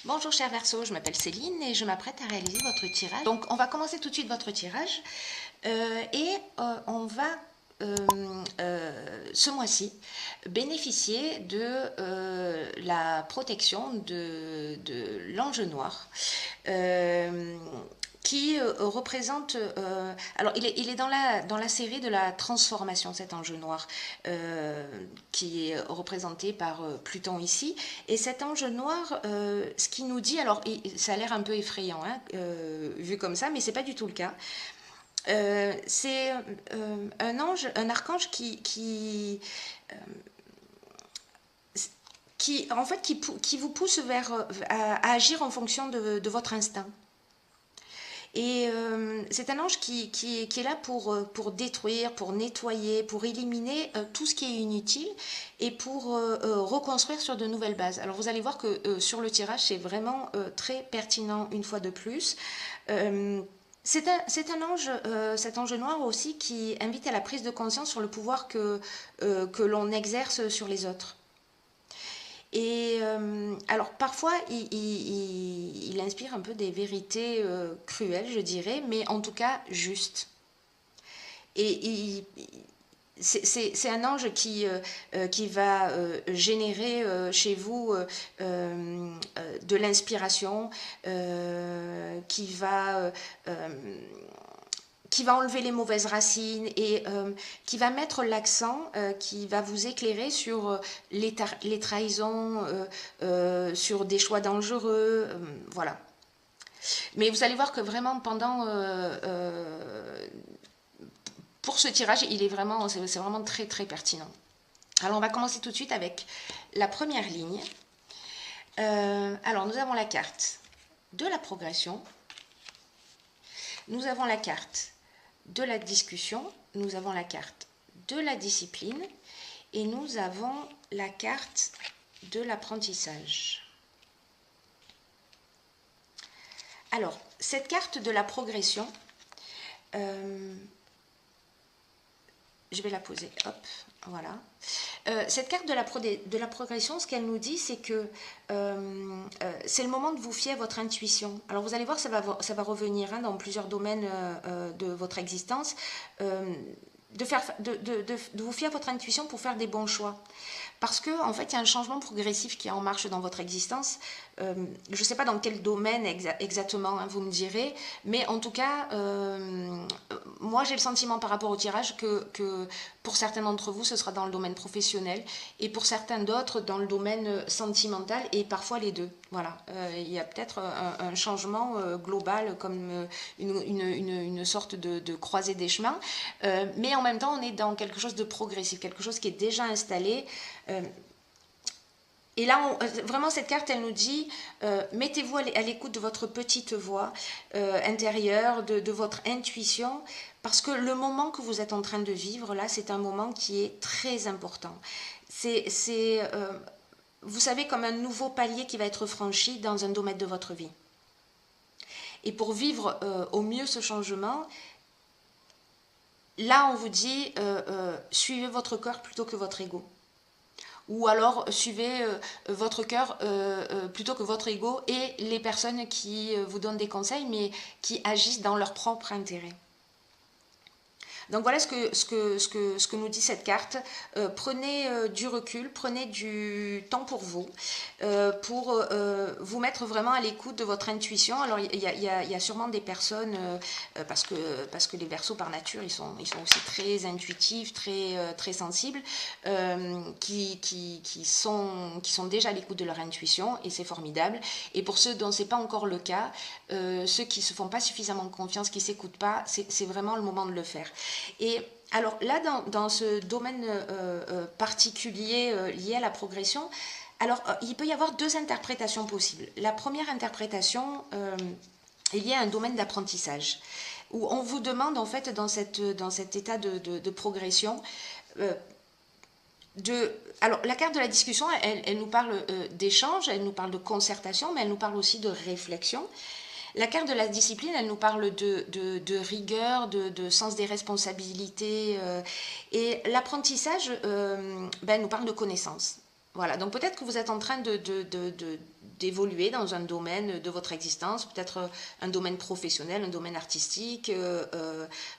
Bonjour cher Verseau, je m'appelle Céline et je m'apprête à réaliser votre tirage. Donc on va commencer tout de suite votre tirage on va ce mois-ci bénéficier de la protection de l'ange noir qui représente... alors, il est dans la série de la transformation, cet ange noir, qui est représenté par Pluton ici. Et cet ange noir, ce qu'il nous dit, alors ça a l'air un peu effrayant, hein, vu comme ça, mais c'est pas du tout le cas. C'est un ange, un archange qui en fait, qui vous pousse à agir en fonction de votre instinct. Et c'est un ange qui est là pour détruire, pour nettoyer, pour éliminer tout ce qui est inutile et pour reconstruire sur de nouvelles bases. Alors vous allez voir que sur le tirage, c'est vraiment très pertinent une fois de plus. C'est un ange, cet ange noir aussi, qui invite à la prise de conscience sur le pouvoir que l'on exerce sur les autres. Et alors parfois il inspire un peu des vérités cruelles, je dirais, mais en tout cas justes. Et c'est un ange qui va générer chez vous de l'inspiration, qui va enlever les mauvaises racines et qui va mettre l'accent, qui va vous éclairer sur les trahisons, sur des choix dangereux, voilà. Mais vous allez voir que vraiment pour ce tirage, c'est vraiment très très pertinent. Alors on va commencer tout de suite avec la première ligne. Alors nous avons la carte de la progression, nous avons la carte de la discussion, nous avons la carte de la discipline et nous avons la carte de l'apprentissage. Alors, cette carte de la progression, je vais la poser, hop, voilà. Cette carte de la progression, ce qu'elle nous dit, c'est que c'est le moment de vous fier à votre intuition. Alors vous allez voir, ça va revenir hein, dans plusieurs domaines de votre existence, de vous fier à votre intuition pour faire des bons choix. Parce que en fait, il y a un changement progressif qui est en marche dans votre existence. Je ne sais pas dans quel domaine exactement, hein, vous me direz, mais en tout cas, moi j'ai le sentiment par rapport au tirage que pour certains d'entre vous, ce sera dans le domaine professionnel et pour certains d'autres dans le domaine sentimental et parfois les deux. Voilà, il y a peut-être un changement global comme une sorte de croisée des chemins, mais en même temps, on est dans quelque chose de progressif, quelque chose qui est déjà installé. Et là, vraiment, cette carte, elle nous dit, mettez-vous à l'écoute de votre petite voix intérieure, de votre intuition, parce que le moment que vous êtes en train de vivre, là, c'est un moment qui est très important. Vous savez, comme un nouveau palier qui va être franchi dans un domaine de votre vie. Et pour vivre au mieux ce changement, là, on vous dit, suivez votre cœur plutôt que votre ego. Ou alors suivez votre cœur plutôt que votre ego et les personnes qui vous donnent des conseils mais qui agissent dans leur propre intérêt. Donc voilà ce que nous dit cette carte. Prenez du recul, prenez du temps pour vous mettre vraiment à l'écoute de votre intuition. Alors il y a sûrement des personnes, parce que les Verseaux par nature, ils sont aussi très intuitifs, très sensibles, qui sont déjà à l'écoute de leur intuition et c'est formidable. Et pour ceux dont ce n'est pas encore le cas, ceux qui ne se font pas suffisamment confiance, qui ne s'écoutent pas, c'est vraiment le moment de le faire. Et alors là, dans ce domaine particulier lié à la progression, alors il peut y avoir deux interprétations possibles. La première interprétation est liée à un domaine d'apprentissage, où on vous demande en fait dans cet état de progression alors la carte de la discussion, elle nous parle d'échange, elle nous parle de concertation, mais elle nous parle aussi de réflexion. La carte de la discipline, elle nous parle de rigueur, de sens des responsabilités. Et l'apprentissage, nous parle de connaissance. Voilà, donc peut-être que vous êtes en train d'évoluer dans un domaine de votre existence, peut-être un domaine professionnel, un domaine artistique,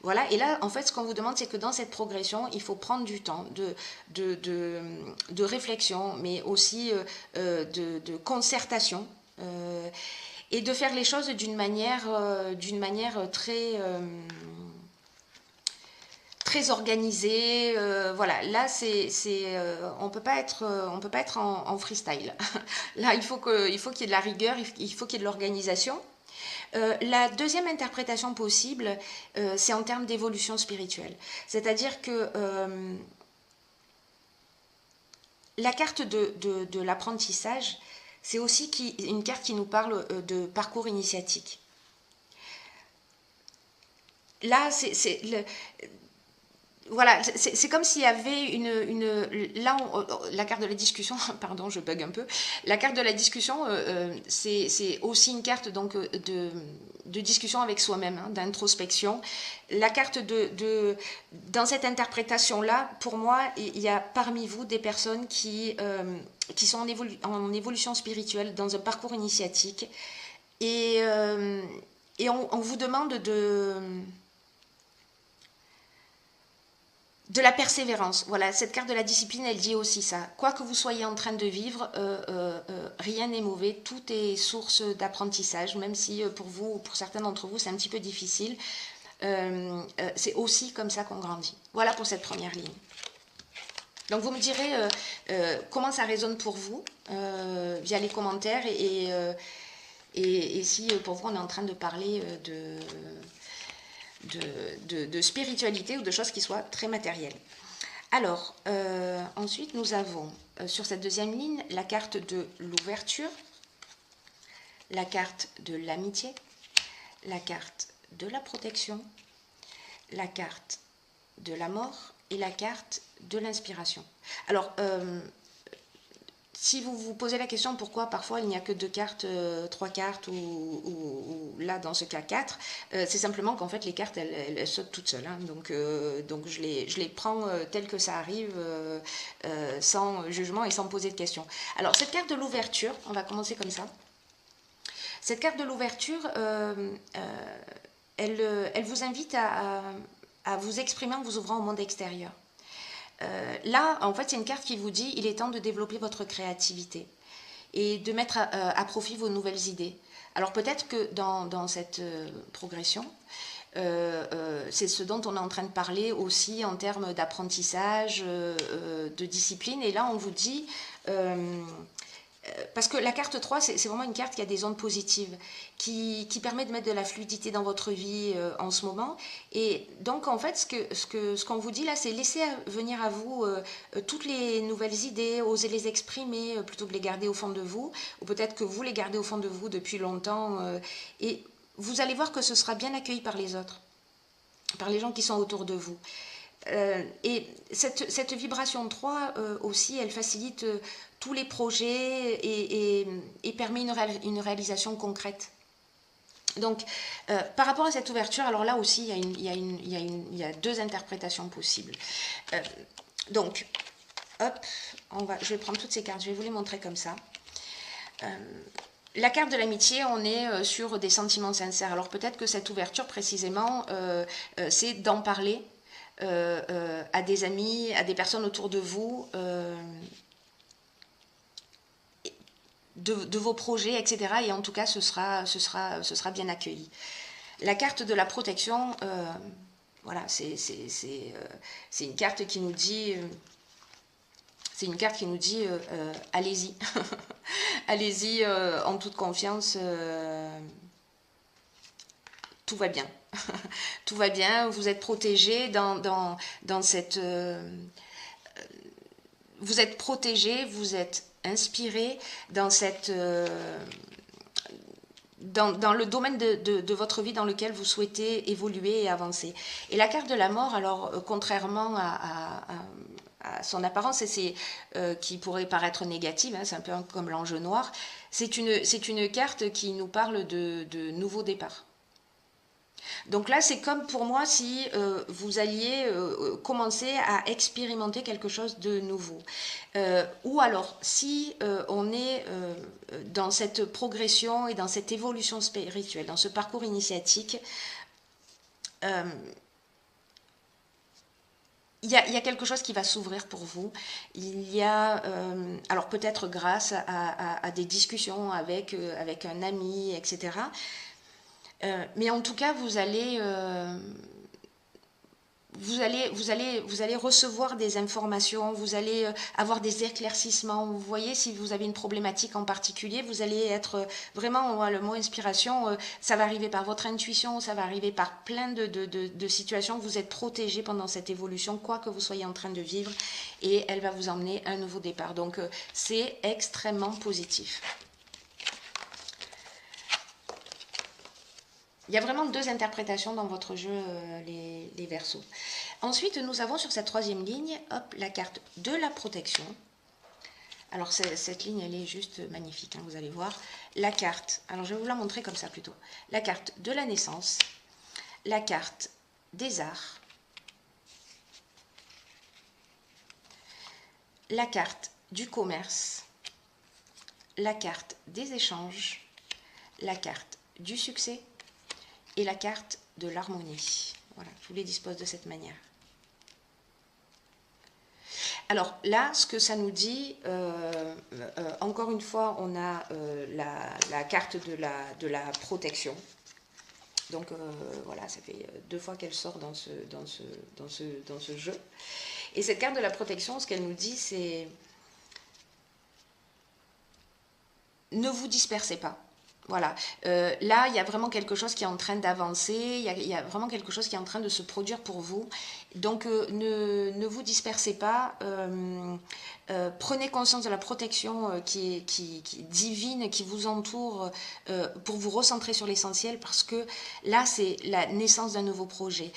voilà. Et là, en fait, ce qu'on vous demande, c'est que dans cette progression, il faut prendre du temps de réflexion, mais aussi de concertation, et de faire les choses d'une manière très organisée. Voilà, là, on peut pas être, en freestyle. Là, il faut qu'il y ait de la rigueur, il faut qu'il y ait de l'organisation. La deuxième interprétation possible, c'est en termes d'évolution spirituelle. C'est-à-dire que la carte de l'apprentissage, c'est aussi une carte qui nous parle de parcours initiatique. Là, voilà, c'est comme s'il y avait là, la carte de la discussion, pardon, je bug un peu. La carte de la discussion, c'est aussi une carte donc de discussion avec soi-même, hein, d'introspection. La carte dans cette interprétation-là, pour moi, il y a parmi vous des personnes qui sont en évolution spirituelle, dans un parcours initiatique, et on vous demande de la persévérance. Voilà, cette carte de la discipline, elle dit aussi ça. Quoi que vous soyez en train de vivre, rien n'est mauvais, tout est source d'apprentissage, même si pour vous, pour certains d'entre vous, c'est un petit peu difficile. C'est aussi comme ça qu'on grandit. Voilà pour cette première ligne. Donc vous me direz comment ça résonne pour vous via les commentaires, et si pour vous on est en train de parler de spiritualité ou de choses qui soient très matérielles. Alors, ensuite, nous avons sur cette deuxième ligne la carte de l'ouverture, la carte de l'amitié, la carte de la protection, la carte de la mort et la carte de l'inspiration. Alors, si vous vous posez la question pourquoi parfois il n'y a que 2 cartes, 3 cartes, ou là dans ce cas 4, c'est simplement qu'en fait les cartes elles sautent toutes seules, hein. Donc je les prends telles que ça arrive, sans jugement et sans poser de questions. Alors cette carte de l'ouverture, on va commencer comme ça. Cette carte de l'ouverture, elle vous invite à vous exprimer en vous ouvrant au monde extérieur. Là, en fait, c'est une carte qui vous dit il est temps de développer votre créativité et de mettre à profit vos nouvelles idées. Alors peut-être que dans cette progression, c'est ce dont on est en train de parler aussi en termes d'apprentissage, de discipline. Et là, on vous dit... parce que la carte 3, c'est vraiment une carte qui a des ondes positives, qui permet de mettre de la fluidité dans votre vie en ce moment. Et donc, en fait, ce qu'on vous dit là, c'est laisser venir à vous toutes les nouvelles idées, oser les exprimer plutôt que les garder au fond de vous, ou peut-être que vous les gardez au fond de vous depuis longtemps. Et vous allez voir que ce sera bien accueilli par les autres, par les gens qui sont autour de vous. Et cette vibration 3 aussi, elle facilite tous les projets et permet une réalisation concrète. Donc, par rapport à cette ouverture, alors là aussi, il y a 2 interprétations possibles. Donc, hop, je vais prendre toutes ces cartes, je vais vous les montrer comme ça. La carte de l'amitié, on est sur des sentiments sincères. Alors peut-être que cette ouverture, précisément, c'est d'en parler à des amis, à des personnes autour de vous, de vos projets, etc. Et en tout cas, ce sera bien accueilli. La carte de la protection, voilà, c'est une carte qui nous dit... allez-y, allez-y en toute confiance, tout va bien. Tout va bien, vous êtes protégé dans cette... vous êtes protégé, vous êtes inspiré dans cette... dans le domaine de votre vie dans lequel vous souhaitez évoluer et avancer. Et la carte de la mort, alors contrairement à son apparence, qui pourrait paraître négative, hein, c'est un peu comme l'ange noir, c'est une carte qui nous parle de nouveau départ. Donc là, c'est comme pour moi si vous alliez commencer à expérimenter quelque chose de nouveau. Ou alors, si on est dans cette progression et dans cette évolution spirituelle, dans ce parcours initiatique, il y a quelque chose qui va s'ouvrir pour vous. Il y a, alors peut-être grâce à des discussions avec un ami, etc. Mais en tout cas, vous allez recevoir des informations, vous allez avoir des éclaircissements. Vous voyez, si vous avez une problématique en particulier, vous allez être vraiment, le mot inspiration, ça va arriver par votre intuition, ça va arriver par plein de situations. Vous êtes protégé pendant cette évolution, quoi que vous soyez en train de vivre, et elle va vous emmener à un nouveau départ. Donc, c'est extrêmement positif. Il y a vraiment deux interprétations dans votre jeu, les Verseaux. Ensuite, nous avons sur cette troisième ligne, hop, la carte de la protection. Alors, cette ligne, elle est juste magnifique, hein, vous allez voir. La carte, alors je vais vous la montrer comme ça plutôt. La carte de la naissance, la carte des arts, la carte du commerce, la carte des échanges, la carte du succès, et la carte de l'harmonie. Voilà, je vous les dispose de cette manière. Alors là, ce que ça nous dit, encore une fois, on a la carte de la protection. Donc voilà, ça fait 2 fois qu'elle sort dans ce jeu. Et cette carte de la protection, ce qu'elle nous dit, c'est ne vous dispersez pas. Voilà, là il y a vraiment quelque chose qui est en train d'avancer, il y a vraiment quelque chose qui est en train de se produire pour vous. Donc ne vous dispersez pas, prenez conscience de la protection qui est divine, qui vous entoure, pour vous recentrer sur l'essentiel, parce que là c'est la naissance d'un nouveau projet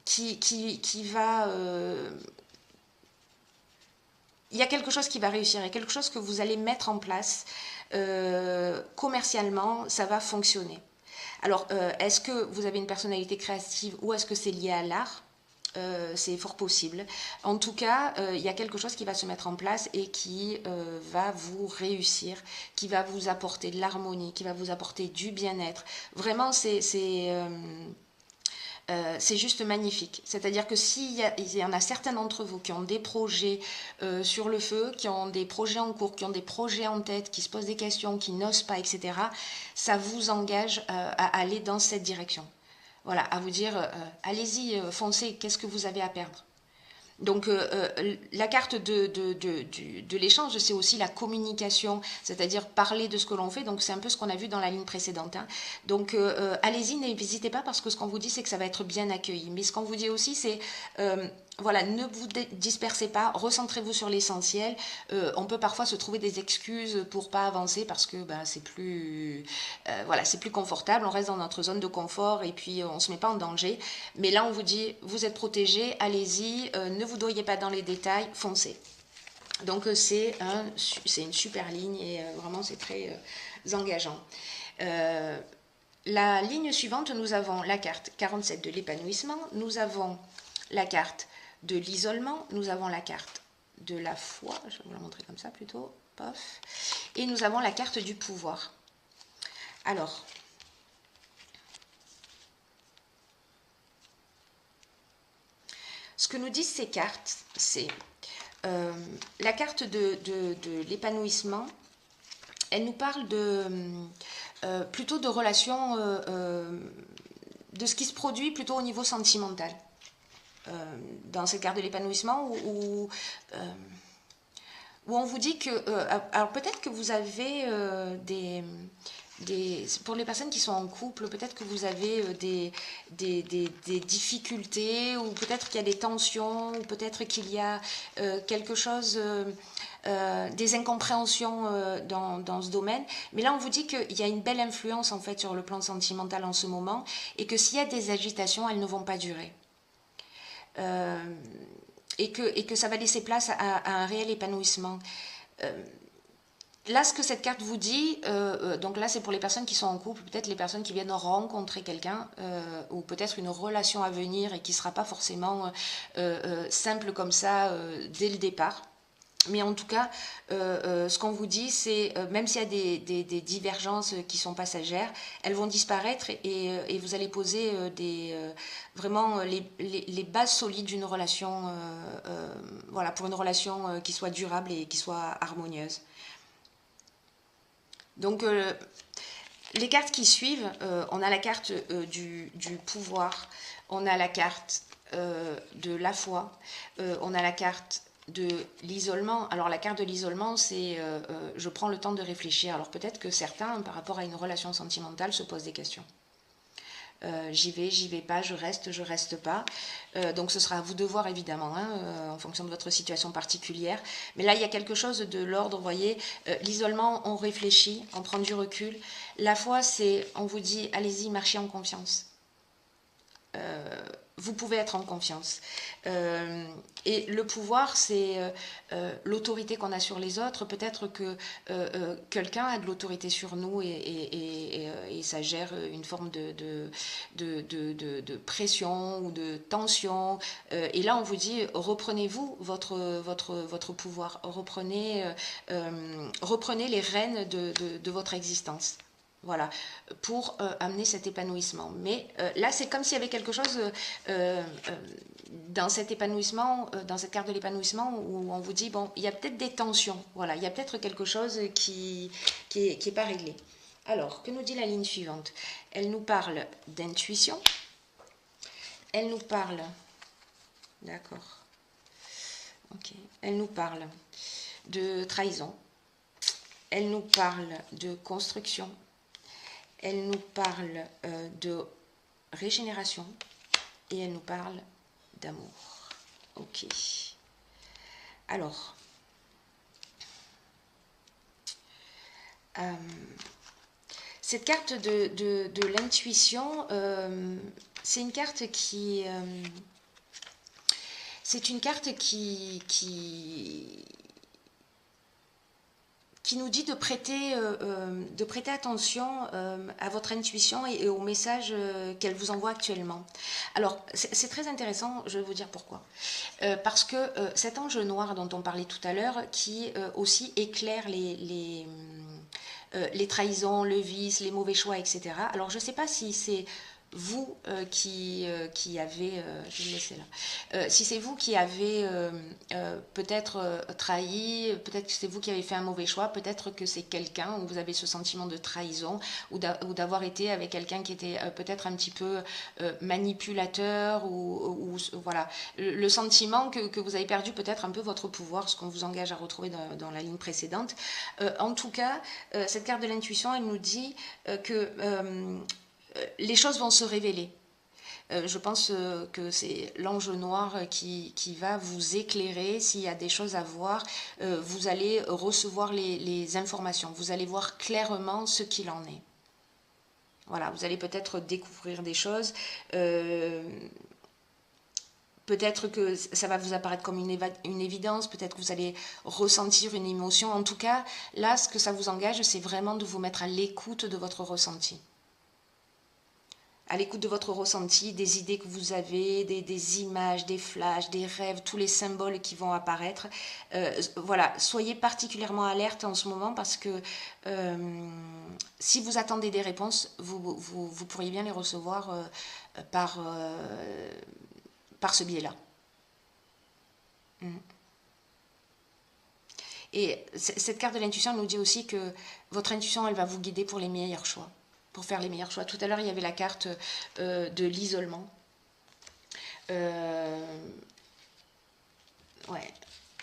qui va... il y a quelque chose qui va réussir, il y a quelque chose que vous allez mettre en place. Commercialement, ça va fonctionner. Alors, est-ce que vous avez une personnalité créative ou est-ce que c'est lié à l'art? C'est fort possible. En tout cas, il y a quelque chose qui va se mettre en place et qui va vous réussir, qui va vous apporter de l'harmonie, qui va vous apporter du bien-être. Vraiment, c'est juste magnifique. C'est-à-dire que il y en a certains d'entre vous qui ont des projets sur le feu, qui ont des projets en cours, qui ont des projets en tête, qui se posent des questions, qui n'osent pas, etc., ça vous engage à aller dans cette direction. Voilà, à vous dire, allez-y, foncez, qu'est-ce que vous avez à perdre? Donc la carte de l'échange, c'est aussi la communication, c'est-à-dire parler de ce que l'on fait. Donc c'est un peu ce qu'on a vu dans la ligne précédente, hein. Donc allez-y, n'hésitez pas, parce que ce qu'on vous dit, c'est que ça va être bien accueilli. Mais ce qu'on vous dit aussi, c'est voilà, ne vous dispersez pas, recentrez-vous sur l'essentiel. On peut parfois se trouver des excuses pour pas avancer parce que c'est plus voilà, c'est plus confortable, on reste dans notre zone de confort et puis on se met pas en danger. Mais là, on vous dit, vous êtes protégés, allez-y, ne vous noyez pas dans les détails, foncez. Donc c'est une super ligne et vraiment c'est très engageant. La ligne suivante, nous avons la carte 47 de l'épanouissement, nous avons la carte de l'isolement, nous avons la carte de la foi, je vais vous la montrer comme ça plutôt, pof, et nous avons la carte du pouvoir. Alors, ce que nous disent ces cartes, c'est la carte de l'épanouissement, elle nous parle plutôt de relations, de ce qui se produit plutôt au niveau sentimental. Dans cette carte de l'épanouissement où on vous dit que... alors peut-être que vous avez pour les personnes qui sont en couple, peut-être que vous avez des difficultés, ou peut-être qu'il y a des tensions, ou peut-être qu'il y a quelque chose, des incompréhensions dans ce domaine. Mais là, on vous dit qu'il y a une belle influence en fait sur le plan sentimental en ce moment, et que s'il y a des agitations, elles ne vont pas durer. Et que ça va laisser place à un réel épanouissement. là, ce que cette carte vous dit, donc là, c'est pour les personnes qui sont en couple, peut-être les personnes qui viennent rencontrer quelqu'un, ou peut-être une relation à venir et qui ne sera pas forcément simple comme ça dès le départ. Mais en tout cas, ce qu'on vous dit, c'est même s'il y a des divergences qui sont passagères, elles vont disparaître et vous allez poser vraiment les bases solides d'une relation, voilà, pour une relation qui soit durable et qui soit harmonieuse. Donc, les cartes qui suivent, on a la carte du pouvoir, on a la carte de la foi, on a la carte de l'isolement. Alors la carte de l'isolement, c'est je prends le temps de réfléchir. Alors peut-être que certains, par rapport à une relation sentimentale, se posent des questions. J'y vais pas, je reste pas. Donc ce sera à vous de voir évidemment, hein, en fonction de votre situation particulière. Mais là, il y a quelque chose de l'ordre, vous voyez. L'isolement, on réfléchit, on prend du recul. La foi, c'est, on vous dit, allez-y, marchez en confiance. Vous pouvez être en confiance. Et le pouvoir, c'est l'autorité qu'on a sur les autres. Peut-être que quelqu'un a de l'autorité sur nous et ça gère une forme de pression ou de tension. Et là, on vous dit, reprenez-vous votre pouvoir. Reprenez les rênes de votre existence. Voilà, pour amener cet épanouissement. Mais là, c'est comme s'il y avait quelque chose dans cet épanouissement, dans cette carte de l'épanouissement, où on vous dit, bon, il y a peut-être des tensions, voilà, il y a peut-être quelque chose qui est pas réglé. Alors, que nous dit la ligne suivante? Elle nous parle d'intuition, elle nous parle, d'accord, ok, elle nous parle de trahison, elle nous parle de construction, elle nous parle de régénération et elle nous parle d'amour. Ok. Alors, cette carte de l'intuition, c'est une carte qui... c'est une carte qui nous dit de prêter attention à votre intuition et aux messages qu'elle vous envoie actuellement. Alors, c'est très intéressant, je vais vous dire pourquoi. Parce que cet ange noir dont on parlait tout à l'heure, qui aussi éclaire les trahisons, le vice, les mauvais choix, etc. Alors, je ne sais pas si c'est vous qui avez, je vais le laisser là, si c'est vous qui avez peut-être trahi, peut-être que c'est vous qui avez fait un mauvais choix, peut-être que c'est quelqu'un où vous avez ce sentiment de trahison ou d'avoir été avec quelqu'un qui était peut-être un petit peu manipulateur ou voilà, le sentiment que vous avez perdu peut-être un peu votre pouvoir, ce qu'on vous engage à retrouver dans la ligne précédente. En tout cas, cette carte de l'intuition, elle nous dit que les choses vont se révéler. Je pense que c'est l'ange noir qui va vous éclairer. S'il y a des choses à voir, vous allez recevoir les informations. Vous allez voir clairement ce qu'il en est. Voilà, vous allez peut-être découvrir des choses. Peut-être que ça va vous apparaître comme une évidence, peut-être que vous allez ressentir une émotion. En tout cas, là, ce que ça vous engage, c'est vraiment de vous mettre à l'écoute de votre ressenti. À l'écoute de votre ressenti, des idées que vous avez, des images, des flashs, des rêves, tous les symboles qui vont apparaître. Voilà, soyez particulièrement alerte en ce moment parce que si vous attendez des réponses, vous pourriez bien les recevoir par ce biais-là. Et cette carte de l'intuition nous dit aussi que votre intuition, elle va vous guider pour les meilleurs choix. Pour faire les meilleurs choix. Tout à l'heure, il y avait la carte de l'isolement. Ouais.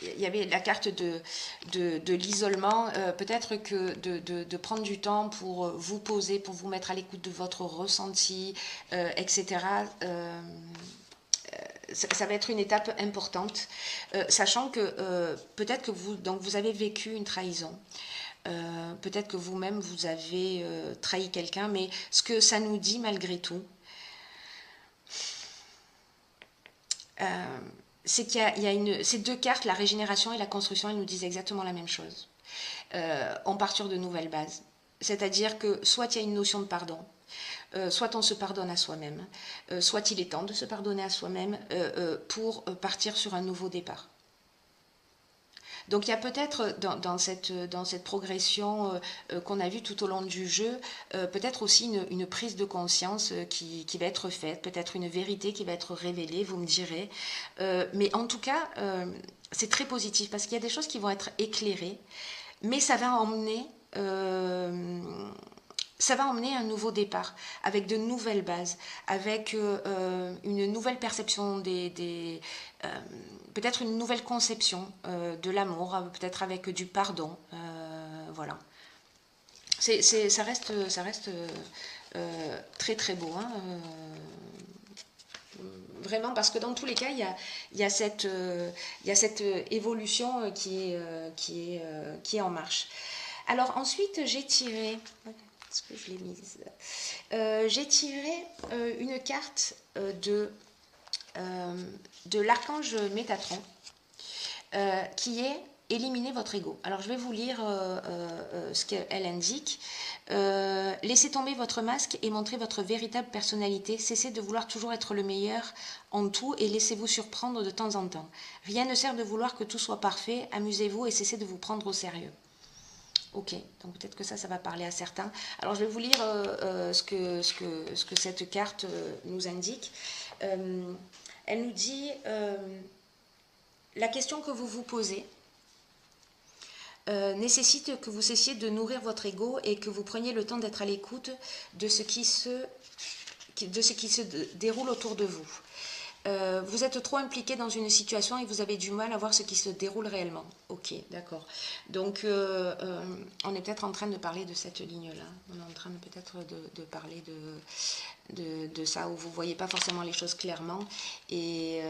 Il y avait la carte de l'isolement. Peut-être que de prendre du temps pour vous poser, pour vous mettre à l'écoute de votre ressenti, etc. Ça va être une étape importante, sachant que peut-être que vous avez vécu une trahison. Peut-être que vous-même vous avez trahi quelqu'un, mais ce que ça nous dit malgré tout, c'est qu'il y a ces deux cartes, la régénération et la construction, elles nous disent exactement la même chose. on part sur de nouvelles bases. C'est-à-dire que soit il y a une notion de pardon, soit on se pardonne à soi-même, soit il est temps de se pardonner à soi-même pour partir sur un nouveau départ. Donc il y a peut-être dans cette progression qu'on a vue tout au long du jeu, peut-être aussi une prise de conscience qui va être faite, peut-être une vérité qui va être révélée, vous me direz. Mais en tout cas, c'est très positif parce qu'il y a des choses qui vont être éclairées, mais ça va emmener un nouveau départ, avec de nouvelles bases, avec une nouvelle perception peut-être une nouvelle conception de l'amour, peut-être avec du pardon. Voilà. Ça reste très très beau. Hein, vraiment, parce que dans tous les cas, il y a cette évolution qui est en marche. Alors ensuite, j'ai tiré... Est-ce que je l'ai mise j'ai tiré une carte de l'archange Métatron qui est éliminer votre ego. Alors je vais vous lire ce qu'elle indique. Laissez tomber votre masque et montrez votre véritable personnalité. Cessez de vouloir toujours être le meilleur en tout et laissez-vous surprendre de temps en temps. Rien ne sert de vouloir que tout soit parfait. Amusez-vous et cessez de vous prendre au sérieux. Ok, donc peut-être que ça va parler à certains. Alors je vais vous lire ce que cette carte nous indique. Elle nous dit la question que vous vous posez nécessite que vous cessiez de nourrir votre ego et que vous preniez le temps d'être à l'écoute de ce qui se déroule autour de vous. Vous êtes trop impliqué dans une situation et vous avez du mal à voir ce qui se déroule réellement. Ok, d'accord. Donc, on est peut-être en train de parler de cette ligne-là. On est en train peut-être de parler de ça, où vous ne voyez pas forcément les choses clairement et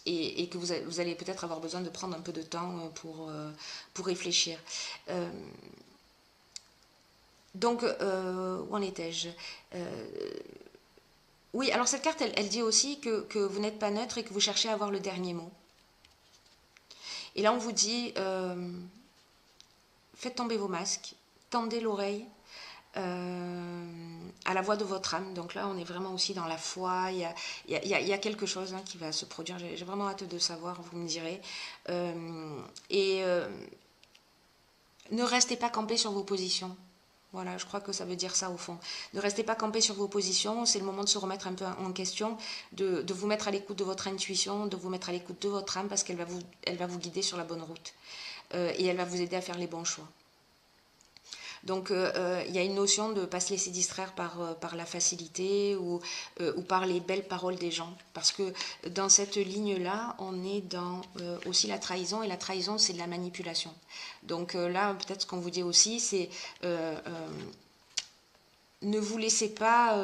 que vous allez peut-être avoir besoin de prendre un peu de temps pour réfléchir. Donc, où en étais-je Oui, alors cette carte, elle dit aussi que vous n'êtes pas neutre et que vous cherchez à avoir le dernier mot. Et là, on vous dit, faites tomber vos masques, tendez l'oreille à la voix de votre âme. Donc là, on est vraiment aussi dans la foi. Il y a quelque chose qui va se produire. J'ai vraiment hâte de savoir, vous me direz. Ne restez pas campé sur vos positions. Voilà, je crois que ça veut dire ça au fond. Ne restez pas campé sur vos positions, c'est le moment de se remettre un peu en question, de vous mettre à l'écoute de votre intuition, de vous mettre à l'écoute de votre âme parce qu'elle va vous guider sur la bonne route et elle va vous aider à faire les bons choix. Donc il y a une notion de ne pas se laisser distraire par la facilité ou par les belles paroles des gens. Parce que dans cette ligne-là, on est dans aussi la trahison. Et la trahison, c'est de la manipulation. Donc là, peut-être ce qu'on vous dit aussi, c'est ne vous laissez pas...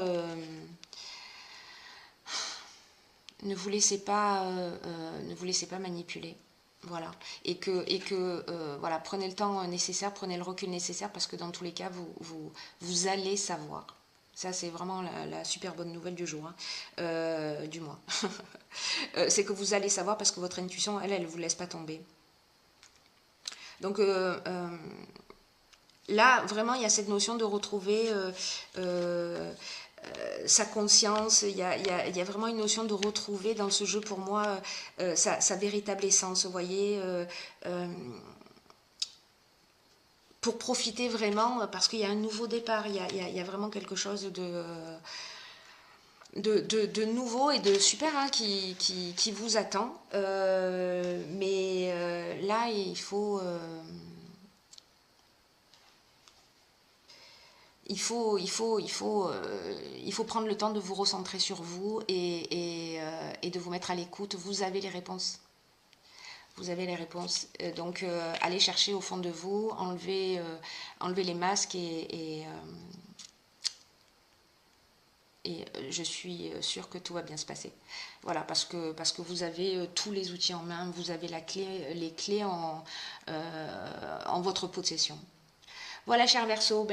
ne vous laissez pas manipuler. Voilà. Et que voilà, prenez le temps nécessaire, prenez le recul nécessaire parce que dans tous les cas, vous allez savoir. Ça, c'est vraiment la super bonne nouvelle du jour, du mois. C'est que vous allez savoir parce que votre intuition, elle ne vous laisse pas tomber. Donc là, vraiment, il y a cette notion de retrouver sa conscience, il y a vraiment une notion de retrouver dans ce jeu pour moi sa véritable essence, vous voyez, pour profiter vraiment, parce qu'il y a un nouveau départ, il y a vraiment quelque chose de nouveau et de super qui vous attend, mais là il faut... Il faut prendre le temps de vous recentrer sur vous et de vous mettre à l'écoute. Vous avez les réponses. Vous avez les réponses. Donc, allez chercher au fond de vous, enlevez les masques et je suis sûre que tout va bien se passer. Voilà, parce que vous avez tous les outils en main, vous avez les clés en votre possession. Voilà, cher Verseau,